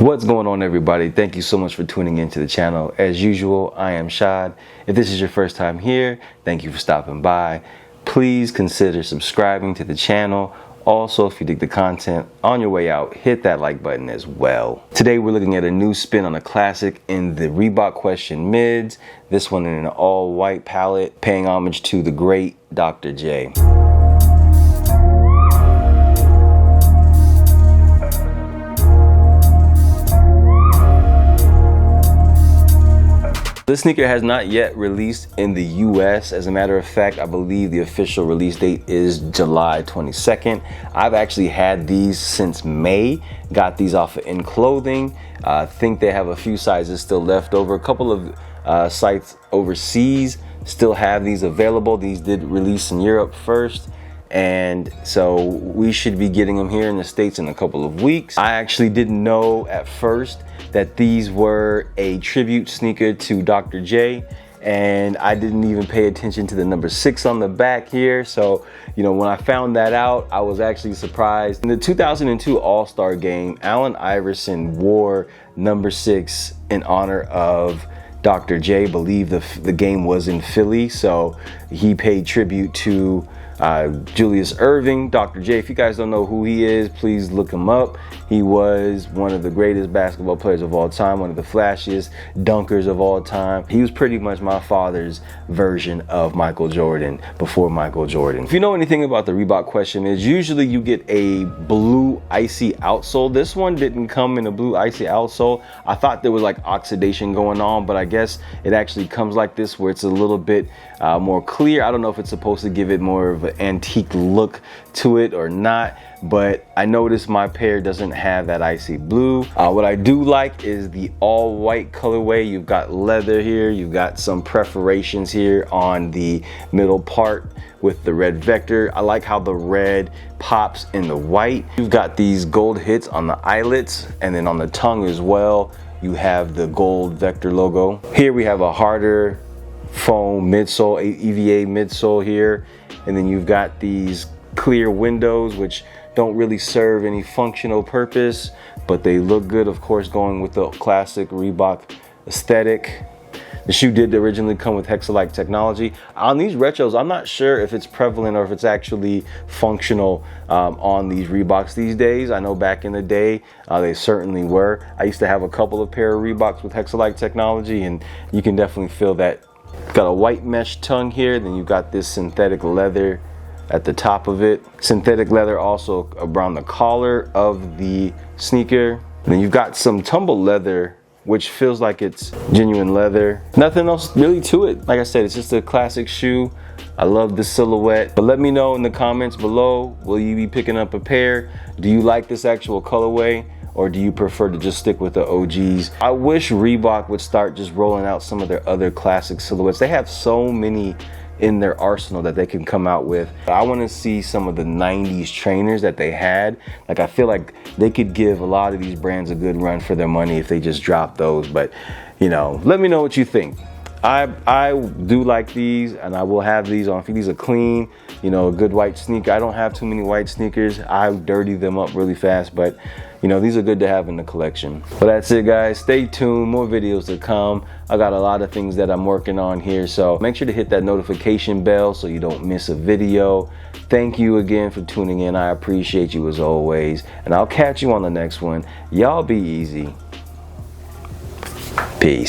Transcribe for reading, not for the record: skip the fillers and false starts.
What's going on, everybody? Thank you so much for tuning into the channel. As usual, I am Shad. If this is your first time here, thank you for stopping by. Please consider subscribing to the channel. Also, if you dig the content, on your way out, hit that like button as well. Today we're looking at a new spin on a classic in the Reebok Question mids. This one in an all-white palette, paying homage to the great Dr. J. This sneaker has not yet released in the US. As a matter of fact, I believe the official release date is July 22nd. I've actually had these since May. Got these off of In Clothing. I think they have a few sizes still left over. A couple of sites overseas still have these available. These did release in Europe first, and so we should be getting them here in the States in a couple of weeks. I actually didn't know at first that these were a tribute sneaker to Dr. J, and I didn't even pay attention to the number 6 on the back here. So, you know, when I found that out, I was actually surprised. In the 2002 All-Star game, Allen Iverson wore number 6 in honor of Dr. J. I believe the game was in Philly, so he paid tribute to Julius Erving, Dr. J. If you guys don't know who he is, please look him up. He was one of the greatest basketball players of all time, one of the flashiest dunkers of all time. He was pretty much my father's version of Michael Jordan before Michael Jordan. If you know anything about the Reebok Question, is usually you get a blue icy outsole. This one didn't come in a blue icy outsole. I thought there was like oxidation going on, but I guess it actually comes like this where it's a little bit more clear. I don't know if it's supposed to give it more of an antique look to it or not, but I noticed my pair doesn't have that icy blue. What I do like is the all white colorway. You've got leather here, you've got some perforations here on the middle part with the red vector. I like how the red pops in the white. You've got these gold hits on the eyelets, and then on the tongue as well you have the gold vector logo. Here we have a harder foam midsole, EVA midsole here, and then you've got these clear windows which don't really serve any functional purpose, but they look good, of course, going with the classic Reebok aesthetic. The shoe did originally come with Hexalite technology. On these retros, I'm not sure if it's prevalent or if it's actually functional on these Reeboks these days. I know back in the day, they certainly were. I used to have a couple of pair of Reeboks with Hexalite technology, and you can definitely feel that. Got a white mesh tongue here, then you've got this synthetic leather at the top of it. Synthetic leather also around the collar of the sneaker. And then you've got some tumble leather, which feels like it's genuine leather. Nothing else really to it. Like I said, it's just a classic shoe. I love the silhouette. But let me know in the comments below, will you be picking up a pair? Do you like this actual colorway, or do you prefer to just stick with the OGs? I wish Reebok would start just rolling out some of their other classic silhouettes. They have so many in their arsenal that they can come out with. I want to see some of the 90s trainers that they had. Like, I feel like they could give a lot of these brands a good run for their money if they just drop those. But, you know, let me know what you think. I do like these, and I will have these on. These are clean, you know, a good white sneaker. I don't have too many white sneakers. I dirty them up really fast, but you know, these are good to have in the collection. But that's it, guys. Stay tuned, more videos to come. I got a lot of things that I'm working on here, so make sure to hit that notification bell so you don't miss a video. Thank you again for tuning in. I appreciate you as always, and I'll catch you on the next one. Y'all be easy. Peace.